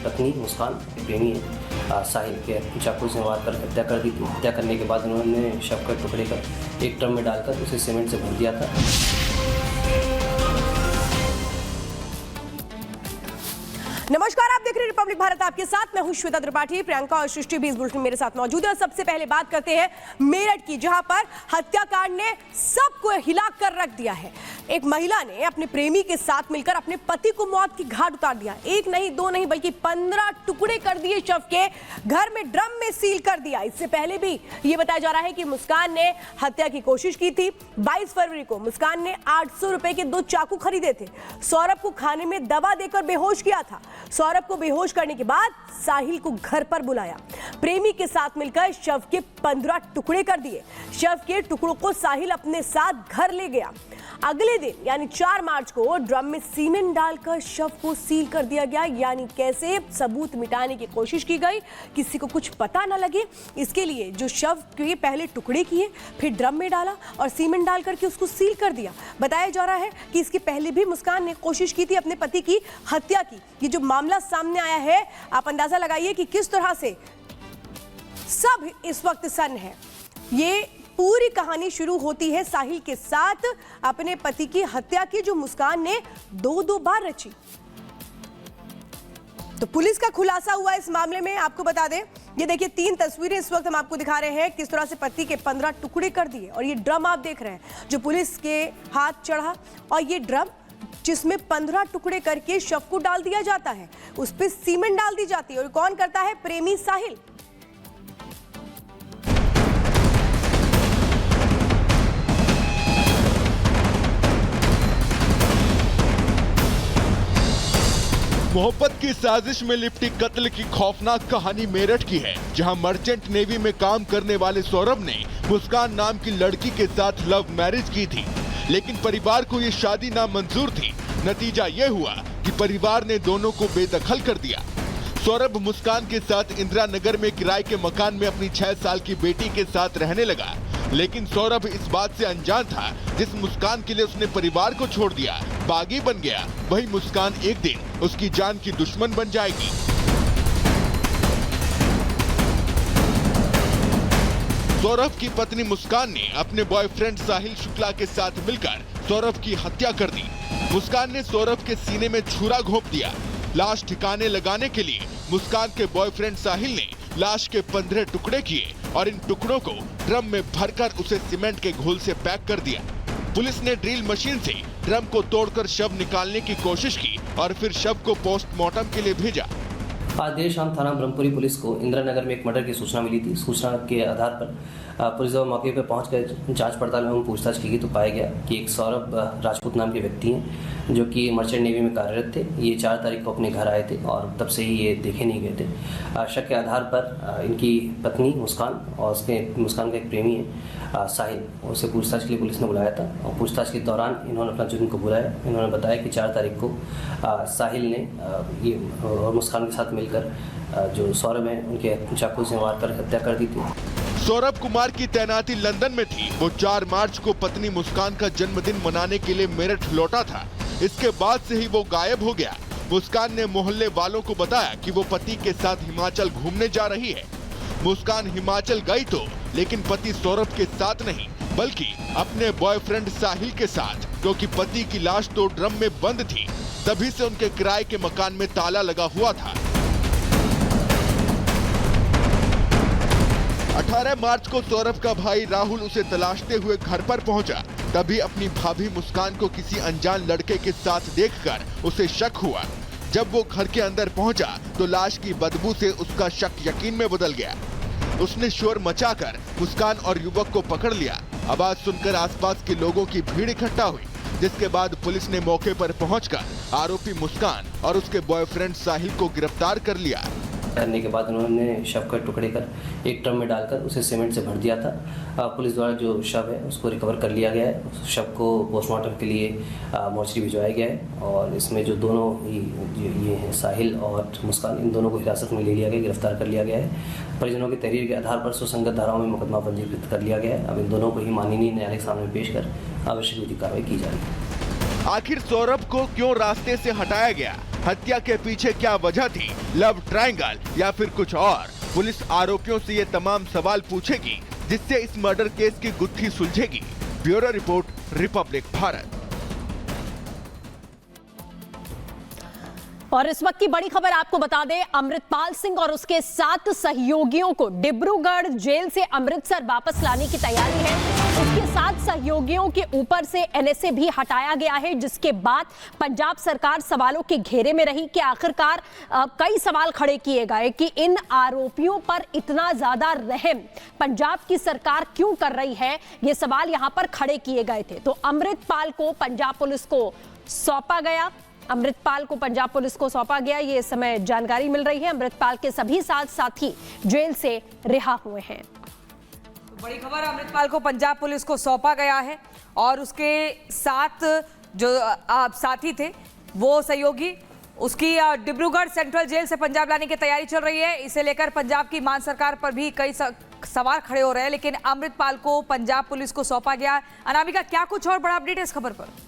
पत्नी मुस्कान प्रेमी है साहिल के चाकू से मारकर हत्या कर दी थी। हत्या करने के बाद उन्होंने शव का टुकड़े कर एक ड्रम में डालकर उसे सीमेंट से भर दिया था। नमस्कार, आप देख रहे हैं रिपब्लिक भारत, आपके साथ मैं हूं श्वेता त्रिपाठी। प्रियंका और सृष्टि भी इस बुलेटिन मेरे साथ मौजूद है। और सबसे पहले बात करते हैं मेरठ की, जहां पर हत्याकांड ने सबको हिला कर रख दिया है। एक महिला ने अपने प्रेमी के साथ मिलकर अपने पति को मौत की घाट उतार दिया। एक नहीं, दो नहीं, बल्कि 15 टुकड़े कर दिए शव के, घर में ड्रम में सील कर दिया। इससे पहले भी ये बताया जा रहा है कि मुस्कान ने हत्या की कोशिश की थी। 22 फरवरी को मुस्कान ने 800 रुपए के 2 चाकू खरीदे थे। सौरभ को खाने में दवा देकर बेहोश किया था। सौरभ को बेहोश करने के बाद साहिल को घर पर बुलाया। प्रेमी के साथ मिलकर शव के 15 टुकड़े कर दिए। शव के टुकड़ों को साहिल अपने साथ घर ले गया। अगले दिन यानी 4 मार्च को ड्रम में सीमेंट डालकर शव को सील कर दिया गया। यानी कैसे सबूत मिटाने की कोशिश की गई, किसी को कुछ पता न लगे, इसके लिए जो शव के पहले टुकड़े किए, फिर ड्रम में डाला और सीमेंट डाल करके उसको सील कर दिया। बताया जा रहा है कि इसके पहले भी मुस्कान ने कोशिश की थी अपने पति की हत्या की। ये जो मामला सामने आया है, आप अंदाजा लगाइए कि किस तरह से सब इस वक्त सन्न है। ये पूरी कहानी शुरू होती है साहिल के साथ अपने पति की हत्या की, जो मुस्कान ने 2 बार रची। तो पुलिस का खुलासा हुआ इस मामले में। आपको बता दें, ये देखिए 3 तस्वीरें इस वक्त हम आपको दिखा रहे हैं, किस तरह से पति के 15 टुकड़े कर दिए। और ये ड्रम आप देख रहे हैं जो पुलिस के हाथ चढ़ा, और ये ड्रम जिसमें 15 टुकड़े करके शव को डाल दिया जाता है, उस पर सीमेंट डाल दी जाती है। और कौन करता है? प्रेमी साहिल। मोहब्बत की साजिश में लिपटी कत्ल की खौफनाक कहानी मेरठ की है, जहां मर्चेंट नेवी में काम करने वाले सौरभ ने मुस्कान नाम की लड़की के साथ लव मैरिज की थी, लेकिन परिवार को ये शादी नामंजूर थी। नतीजा ये हुआ कि परिवार ने दोनों को बेदखल कर दिया। सौरभ मुस्कान के साथ इंदिरा नगर में किराए के मकान में अपनी 6 साल की बेटी के साथ रहने लगा, लेकिन सौरभ इस बात से अनजान था, जिस मुस्कान के लिए उसने परिवार को छोड़ दिया, बागी बन गया, वही मुस्कान एक दिन उसकी जान की दुश्मन बन जाएगी। सौरभ की पत्नी मुस्कान ने अपने बॉयफ्रेंड साहिल शुक्ला के साथ मिलकर सौरभ की हत्या कर दी। मुस्कान ने सौरभ के सीने में छुरा घोंप दिया। लाश ठिकाने लगाने के लिए मुस्कान के बॉयफ्रेंड साहिल ने लाश के 15 टुकड़े किए और इन टुकड़ों को ड्रम में भरकर उसे सीमेंट के घोल से पैक कर दिया। पुलिस ने ड्रिल मशीन से ड्रम को तोड़कर शव निकालने की कोशिश की और फिर शव को पोस्टमार्टम के लिए भेजा। आज देर शाम थाना ब्रह्मपुरी पुलिस को इंदिरा नगर में एक मर्डर की सूचना मिली थी। सूचना के आधार पर पुलिस जब मौके पर पहुंचकर जांच पड़ताल एवं पूछताछ की तो पाया गया कि एक सौरभ राजपूत नाम के व्यक्ति हैं, जो कि मर्चेंट नेवी में कार्यरत थे। ये 4 तारीख को अपने घर आए थे और तब से ही ये देखे नहीं गए थे। शक के आधार पर इनकी पत्नी मुस्कान और मुस्कान का एक प्रेमी है साहिल, उसे पूछताछ के लिए पुलिस ने बुलाया था। और पूछताछ के दौरान इन्होंने अपना जुर्म को बुलाया। इन्होंने बताया कि 4 तारीख को साहिल ने ये और मुस्कान के साथ मिलकर जो सौरभ है उनके चाकू से मारकर हत्या कर दी थी। सौरभ कुमार की तैनाती लंदन में थी। वो 4 मार्च को पत्नी मुस्कान का जन्मदिन मनाने के लिए मेरठ लौटा था। इसके बाद से ही वो गायब हो गया। मुस्कान ने मोहल्ले वालों को बताया कि वो पति के साथ हिमाचल घूमने जा रही है। मुस्कान हिमाचल गई तो, लेकिन पति सौरभ के साथ नहीं, बल्कि अपने बॉयफ्रेंड साहिल के साथ, क्योंकि पति की लाश तो ड्रम में बंद थी। तभी से उनके किराए के मकान में ताला लगा हुआ था। 18 मार्च को सौरभ का भाई राहुल उसे तलाशते हुए घर पर पहुंचा। तभी अपनी भाभी मुस्कान को किसी अनजान लड़के के साथ देखकर उसे शक हुआ। जब वो घर के अंदर पहुंचा तो लाश की बदबू से उसका शक यकीन में बदल गया। उसने शोर मचाकर मुस्कान और युवक को पकड़ लिया। आवाज सुनकर आसपास के लोगों की भीड़ इकट्ठा हुई, जिसके बाद पुलिस ने मौके पर पहुंचकर आरोपी मुस्कान और उसके बॉयफ्रेंड साहिल को गिरफ्तार कर लिया। करने के बाद उन्होंने शव का टुकड़े कर एक ड्रम में डालकर उसे सीमेंट से भर दिया था। पुलिस द्वारा जो शव है उसको रिकवर कर लिया गया है। उस शव को पोस्टमार्टम के लिए मोर्चरी भिजवाया गया है और इसमें जो दोनों ये हैं साहिल और मुस्कान, इन दोनों को हिरासत में ले लिया गया, गिरफ्तार कर लिया गया है। परिजनों की तहरीर के आधार पर सुसंगत धाराओं में मुकदमा पंजीकृत कर लिया गया है। अब इन दोनों को ही माननीय न्यायालय के सामने पेश कर आवश्यक विधिक कार्रवाई की जा रही है। आखिर सौरभ को क्यों रास्ते से हटाया गया? हत्या के पीछे क्या वजह थी, लव ट्रायंगल या फिर कुछ और? पुलिस आरोपियों से ये तमाम सवाल पूछेगी, जिससे इस मर्डर केस की गुत्थी सुलझेगी। Bureau report, republic Bharat. और इस वक्त की बड़ी खबर आपको बता दें, अमृतपाल सिंह और उसके 7 सहयोगियों को डिब्रूगढ़ जेल से अमृतसर वापस लाने की तैयारी है। उसके 7 सहयोगियों के ऊपर से एनएसए भी हटाया गया है, जिसके बाद पंजाब सरकार सवालों के घेरे में रही कि आखिरकार कई सवाल खड़े किए गए कि इन आरोपियों पर इतना ज्यादा रहम पंजाब की सरकार क्यों कर रही है। ये सवाल यहां पर खड़े किए गए थे। तो अमृतपाल को पंजाब पुलिस को सौंपा गया। अमृतपाल को पंजाब पुलिस को सौंपा गया, ये इस समय जानकारी मिल रही है। अमृतपाल के सभी 7 साथी जेल से रिहा हुए हैं। बड़ी खबर, अमृतपाल को पंजाब पुलिस को सौंपा गया है और उसके 7 जो साथी थे, वो सहयोगी, उसकी डिब्रूगढ़ सेंट्रल जेल से पंजाब लाने की तैयारी चल रही है। इसे लेकर पंजाब की मान सरकार पर भी कई सवाल खड़े हो रहे हैं, लेकिन अमृतपाल को पंजाब पुलिस को सौंपा गया। अनामिका, क्या कुछ और बड़ा अपडेट है इस खबर पर?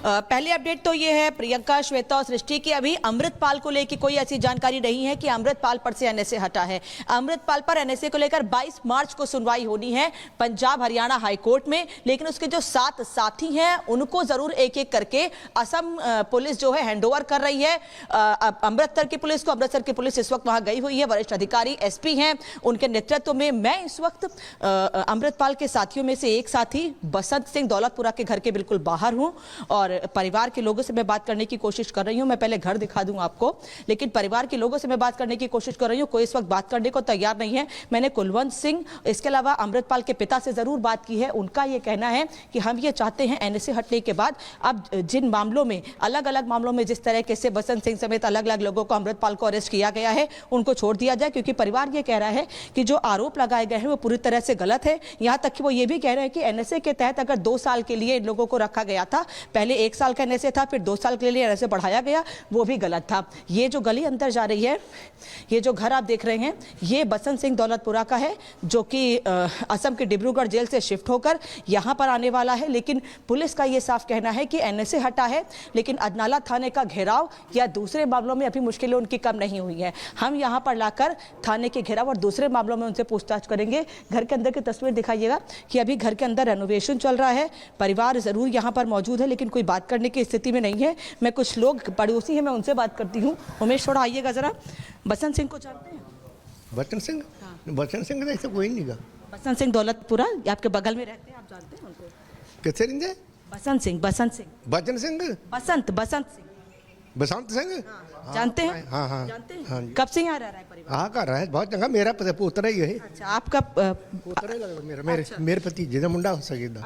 पहले अपडेट तो ये है प्रियंका, श्वेता और सृष्टि की अभी अमृतपाल को लेकर कोई ऐसी जानकारी नहीं है कि अमृतपाल पर से एनएसए हटा है। अमृतपाल पर एनएसए को लेकर 22 मार्च को सुनवाई होनी है पंजाब हरियाणा हाई कोर्ट में, लेकिन उसके जो 7 साथी हैं उनको जरूर एक एक करके असम पुलिस जो है हैंडओवर कर रही है अमृतसर की पुलिस को। अमृतसर की पुलिस इस वक्त वहां गई हुई है, वरिष्ठ अधिकारी एसपी हैं उनके नेतृत्व में। मैं इस वक्त अमृतपाल के साथियों में से एक साथी बसंत सिंह दौलतपुरा के घर के बिल्कुल बाहर हूं और परिवार के लोगों से मैं बात करने की कोशिश कर रही हूं। मैं पहले घर दिखा दूं आपको, लेकिन परिवार के लोगों से मैं बात करने की कोशिश कर रही हूं। कोई इस वक्त बात करने को तैयार नहीं है। मैंने कुलवंत सिंह, इसके अलावा अमृतपाल के पिता से जरूर बात की है। उनका यह कहना है कि हम ये चाहते हैं एनएसए हटने के बाद अब जिन मामलों में, अलग अलग मामलों में जिस तरह से बसंत सिंह समेत अलग अलग लोगों को अमृतपाल को अरेस्ट किया गया है, उनको छोड़ दिया जाए, क्योंकि परिवार ये कह रहा है कि जो आरोप लगाए गए हैं वो पूरी तरह से गलत है। यहां तक कि वो ये भी कह रहे हैं कि एनएसए के तहत अगर 2 साल के लिए इन लोगों को रखा गया था, पहले 1 साल का एनएसए था, फिर 2 साल के लिए एनएसए बढ़ाया गया, वो भी गलत था। ये जो गली अंदर जा रही है, ये जो घर आप देख रहे हैं, ये बसंत सिंह दौलतपुरा का है, जो कि असम के डिब्रूगढ़ जेल से शिफ्ट होकर यहां पर आने वाला है। लेकिन पुलिस का ये साफ कहना है कि एनएसए हटा है, लेकिन अजनाला थाने का घेराव या दूसरे मामलों में अभी मुश्किलें उनकी कम नहीं हुई है। हम यहां पर लाकर थाने के घेराव और दूसरे मामलों में उनसे पूछताछ करेंगे। घर के अंदर की तस्वीर दिखाइएगा कि अभी घर के अंदर रेनोवेशन चल रहा है। परिवार जरूर यहां पर मौजूद है, लेकिन कोई बात करने की स्थिति में नहीं है। मैं कुछ लोग पड़ोसी हैं, मैं उनसे बात करती हूँ। उमेश, थोड़ा आइएगा जरा। बसंत सिंह को जानते हैं? बसंत सिंह? हाँ। बसंत सिंह का ऐसा कोई नहीं गा। बसंत सिंह दौलतपुरा आपके बगल में रहते हैं, आप जानते हैं उनको? कैसे रिंदे? बसंत सिंह, बसंत सिंह, बसंत सिंह, बसंत सिंह, बसंत सिंह, हाँ, जानते हैं? हाँ हाँ जानते हैं? हाँ। कब से यहाँ रह रहा है परिवार? हाँ, कर रहा है, बहुत चंगा। मेरा पोतरा ही है। अच्छा, आपका पोतरा ही लग रहा मेरा, मेरे भतीजे का मुंडा हो सकेगा।